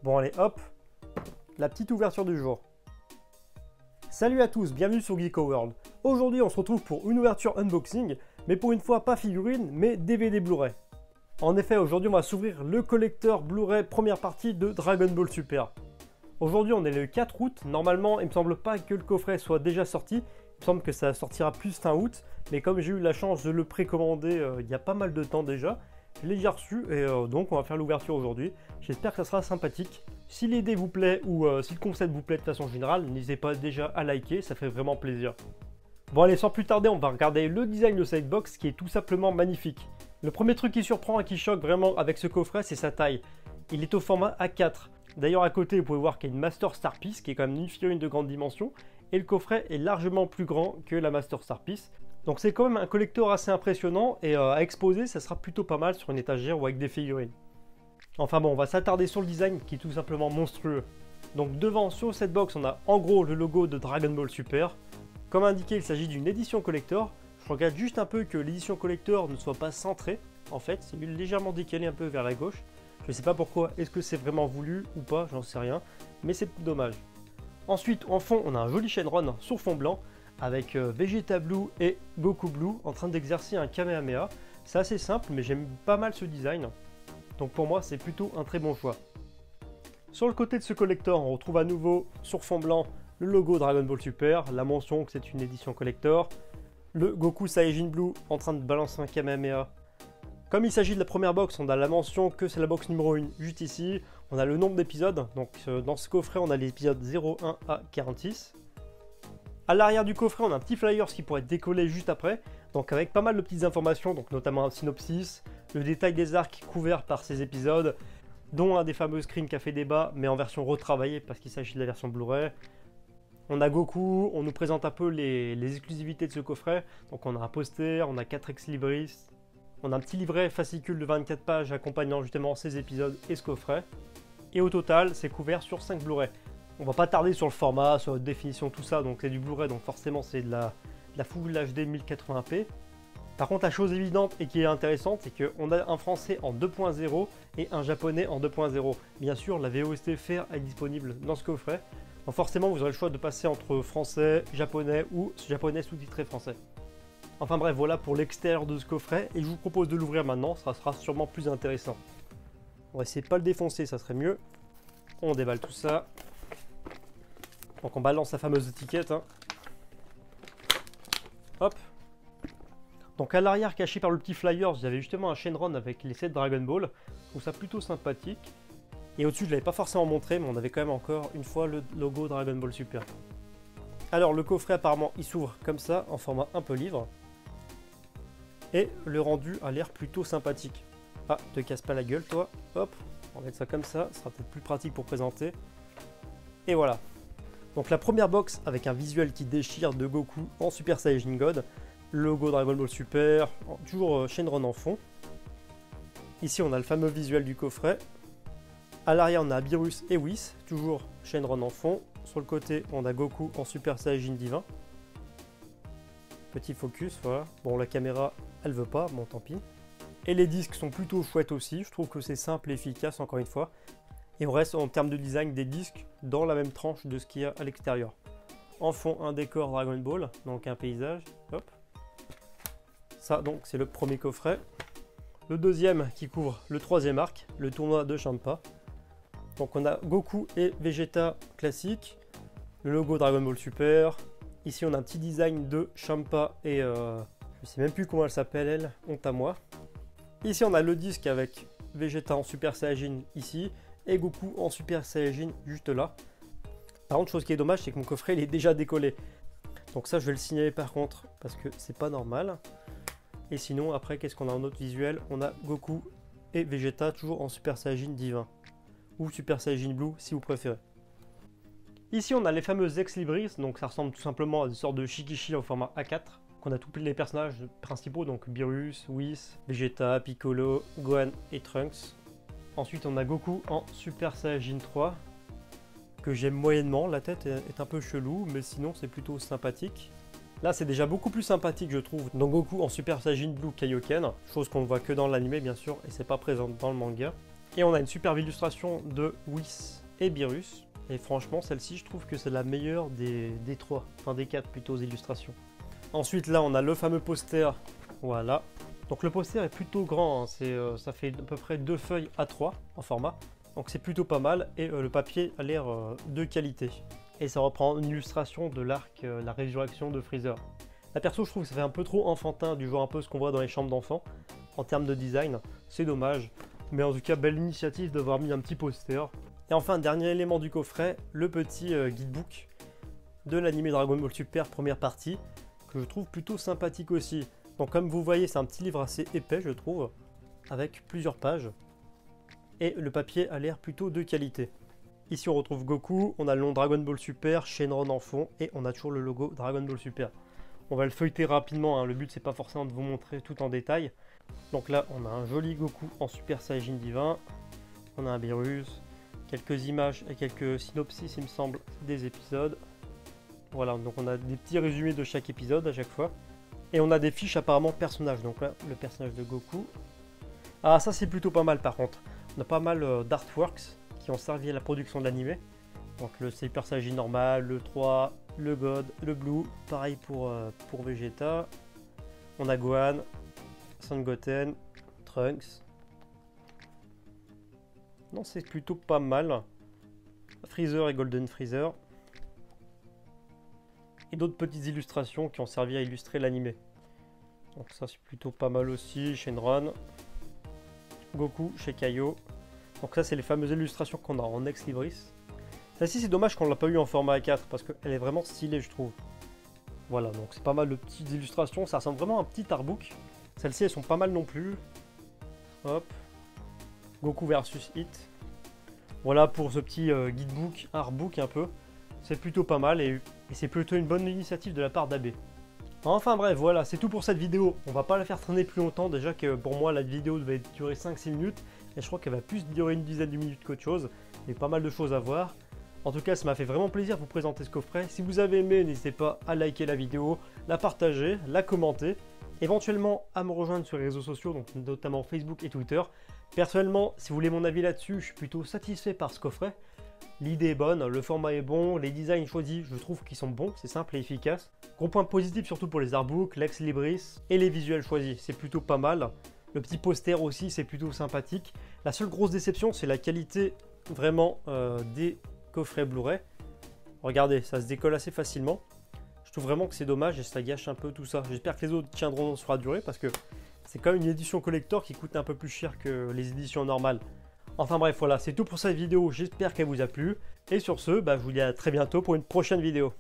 Bon allez hop, la petite ouverture du jour. Salut à tous, bienvenue sur Geeko World. Aujourd'hui on se retrouve pour une ouverture unboxing, mais pour une fois pas figurine, mais DVD Blu-ray. En effet, aujourd'hui on va s'ouvrir le collecteur Blu-ray première partie de Dragon Ball Super. Aujourd'hui on est le 4 août, normalement il me semble pas que le coffret soit déjà sorti, il me semble que ça sortira plus fin août, mais comme j'ai eu la chance de le précommander il y a pas mal de temps déjà, je l'ai déjà reçu et donc on va faire l'ouverture aujourd'hui. J'espère que ça sera sympathique. Si l'idée vous plaît ou si le concept vous plaît de façon générale, n'hésitez pas déjà à liker, ça fait vraiment plaisir. Bon allez, sans plus tarder, on va regarder le design de cette box qui est tout simplement magnifique. Le premier truc qui surprend et qui choque vraiment avec ce coffret, c'est sa taille. Il est au format A4. D'ailleurs à côté, vous pouvez voir qu'il y a une Master Star Piece qui est quand même une figurine de grande dimension et le coffret est largement plus grand que la Master Star Piece. Donc c'est quand même un collector assez impressionnant et à exposer, ça sera plutôt pas mal sur une étagère ou avec des figurines. Enfin bon, on va s'attarder sur le design qui est tout simplement monstrueux. Donc devant, sur cette box, on a en gros le logo de Dragon Ball Super. Comme indiqué, il s'agit d'une édition collector. Je regarde juste un peu que l'édition collector ne soit pas centrée. En fait, c'est légèrement décalé un peu vers la gauche. Je ne sais pas pourquoi, est-ce que c'est vraiment voulu ou pas, j'en sais rien. Mais c'est dommage. Ensuite, en fond, on a un joli Shenron sur fond blanc, avec Vegeta Blue et Goku Blue en train d'exercer un Kamehameha. C'est assez simple, mais j'aime pas mal ce design. Donc pour moi, c'est plutôt un très bon choix. Sur le côté de ce collector, on retrouve à nouveau sur fond blanc le logo Dragon Ball Super, la mention que c'est une édition collector, le Goku Saiyajin Blue en train de balancer un Kamehameha. Comme il s'agit de la première box, on a la mention que c'est la box numéro 1 juste ici. On a le nombre d'épisodes, donc dans ce coffret, on a l'épisode 01 à 46. À l'arrière du coffret, on a un petit flyer qui pourrait être décollé juste après, donc avec pas mal de petites informations, donc notamment un synopsis, le détail des arcs couverts par ces épisodes, dont un des fameux screens qui a fait débat, mais en version retravaillée parce qu'il s'agit de la version Blu-ray. On a Goku, on nous présente un peu les exclusivités de ce coffret, donc on a un poster, on a 4 ex-libris, on a un petit livret fascicule de 24 pages accompagnant justement ces épisodes et ce coffret, et au total, c'est couvert sur 5 Blu-ray. On va pas tarder sur le format, sur la définition, tout ça, donc c'est du Blu-ray, donc forcément c'est de la Full HD 1080p. Par contre, la chose évidente et qui est intéressante, c'est qu'on a un français en 2.0 et un japonais en 2.0. Bien sûr, la VOST FR est disponible dans ce coffret, donc forcément vous aurez le choix de passer entre français, japonais ou japonais sous-titré français. Enfin bref, voilà pour l'extérieur de ce coffret, et je vous propose de l'ouvrir maintenant, ça sera sûrement plus intéressant. On va essayer de ne pas le défoncer, ça serait mieux. On déballe tout ça. Donc on balance la fameuse étiquette. Hein. Hop. Donc à l'arrière, caché par le petit flyer, il y avait justement un Shenron avec les 7 Dragon Ball. Je trouve ça plutôt sympathique. Et au-dessus, je ne l'avais pas forcément montré, mais on avait quand même encore une fois le logo Dragon Ball Super. Alors le coffret apparemment, il s'ouvre comme ça, en format un peu livre. Et le rendu a l'air plutôt sympathique. Ah, te casse pas la gueule toi. Hop, on va mettre ça comme ça, ce sera peut-être plus pratique pour présenter. Et voilà. Donc la première box avec un visuel qui déchire de Goku en Super Saiyajin God, le logo Dragon Ball Super, toujours Shenron en fond. Ici on a le fameux visuel du coffret. À l'arrière on a Beerus et Whis, toujours Shenron en fond. Sur le côté on a Goku en Super Saiyajin divin. Petit focus, voilà. Bon la caméra elle veut pas, bon tant pis. Et les disques sont plutôt chouettes aussi, je trouve que c'est simple et efficace encore une fois. Et on reste en termes de design des disques dans la même tranche de ce qu'il y a à l'extérieur. En fond, un décor Dragon Ball, donc un paysage. Hop. Ça, donc, c'est le premier coffret. Le deuxième qui couvre le troisième arc, le tournoi de Champa. Donc, on a Goku et Vegeta classique. Le logo Dragon Ball Super. Ici, on a un petit design de Champa et je sais même plus comment elle s'appelle, elle. Honte à moi. Ici, on a le disque avec Vegeta en Super Saiyajin ici. Et Goku en Super Saiyajin juste là. Par contre, chose qui est dommage, c'est que mon coffret il est déjà décollé. Donc ça, je vais le signaler par contre, parce que c'est pas normal. Et sinon, après, qu'est-ce qu'on a en autre visuel? On a Goku et Vegeta toujours en Super Saiyajin divin. Ou Super Saiyajin Blue, si vous préférez. Ici, on a les fameuses ex-libris, donc ça ressemble tout simplement à des sortes de shikishi au format A4. On a tous les personnages principaux, donc Beerus, Whis, Vegeta, Piccolo, Gohan et Trunks. Ensuite, on a Goku en Super Saiyajin 3, que j'aime moyennement. La tête est un peu chelou, mais sinon, c'est plutôt sympathique. Là, c'est déjà beaucoup plus sympathique, je trouve. Donc, Goku en Super Saiyajin Blue Kaioken, chose qu'on ne voit que dans l'anime, bien sûr, et c'est pas présent dans le manga. Et on a une superbe illustration de Whis et Beerus. Et franchement, celle-ci, je trouve que c'est la meilleure des 3, enfin des 4 plutôt illustrations. Ensuite, là, on a le fameux poster. Voilà. Donc le poster est plutôt grand, hein. Ça fait à peu près 2 feuilles A3 en format. Donc c'est plutôt pas mal et le papier a l'air de qualité. Et ça reprend une illustration de l'arc, la résurrection de Freezer. Là perso, je trouve que ça fait un peu trop enfantin, du genre un peu ce qu'on voit dans les chambres d'enfants. En termes de design, c'est dommage. Mais en tout cas, belle initiative d'avoir mis un petit poster. Et enfin, dernier élément du coffret, le petit guidebook de l'anime Dragon Ball Super première partie, que je trouve plutôt sympathique aussi. Donc comme vous voyez, c'est un petit livre assez épais, je trouve, avec plusieurs pages. Et le papier a l'air plutôt de qualité. Ici, on retrouve Goku, on a le nom Dragon Ball Super, Shenron en fond, et on a toujours le logo Dragon Ball Super. On va le feuilleter rapidement, hein. Le but, c'est pas forcément de vous montrer tout en détail. Donc là, on a un joli Goku en Super Saiyajin divin. On a un Beerus, quelques images et quelques synopsis, il me semble, des épisodes. Voilà, donc on a des petits résumés de chaque épisode à chaque fois. Et on a des fiches apparemment personnages. Donc là, le personnage de Goku. Ah, ça c'est plutôt pas mal par contre. On a pas mal d'artworks qui ont servi à la production de l'anime. Donc le Super Saiyajin normal, le 3, le God, le Blue. Pareil pour Vegeta. On a Gohan, Son Goten, Trunks. Non, c'est plutôt pas mal. Freezer et Golden Freezer. Et d'autres petites illustrations qui ont servi à illustrer l'anime. Donc ça c'est plutôt pas mal aussi. Shenron, Goku chez Kaio. Donc ça c'est les fameuses illustrations qu'on a en ex libris. Celle-ci c'est dommage qu'on l'a pas eu en format A4 parce qu'elle est vraiment stylée je trouve. Voilà, donc c'est pas mal de petites illustrations. Ça ressemble vraiment à un petit artbook. Celles-ci elles sont pas mal non plus. Hop. Goku versus Hit. Voilà pour ce petit guidebook, artbook un peu. C'est plutôt pas mal et c'est plutôt une bonne initiative de la part d'AB. Enfin bref, voilà, c'est tout pour cette vidéo. On va pas la faire traîner plus longtemps, déjà que pour moi la vidéo devait durer 5-6 minutes. Et je crois qu'elle va plus durer une dizaine de minutes qu'autre chose. Il y a pas mal de choses à voir. En tout cas, ça m'a fait vraiment plaisir de vous présenter ce coffret. Si vous avez aimé, n'hésitez pas à liker la vidéo, la partager, la commenter. Éventuellement à me rejoindre sur les réseaux sociaux, donc notamment Facebook et Twitter. Personnellement, si vous voulez mon avis là-dessus, je suis plutôt satisfait par ce coffret. L'idée est bonne, le format est bon, les designs choisis, je trouve qu'ils sont bons, c'est simple et efficace. Gros point positif surtout pour les artbooks, l'ex libris et les visuels choisis, c'est plutôt pas mal. Le petit poster aussi, c'est plutôt sympathique. La seule grosse déception, c'est la qualité vraiment des coffrets Blu-ray. Regardez, ça se décolle assez facilement. Je trouve vraiment que c'est dommage et ça gâche un peu tout ça. J'espère que les autres tiendront sur la durée parce que c'est quand même une édition collector qui coûte un peu plus cher que les éditions normales. Enfin bref, voilà, c'est tout pour cette vidéo, j'espère qu'elle vous a plu. Et sur ce, je vous dis à très bientôt pour une prochaine vidéo.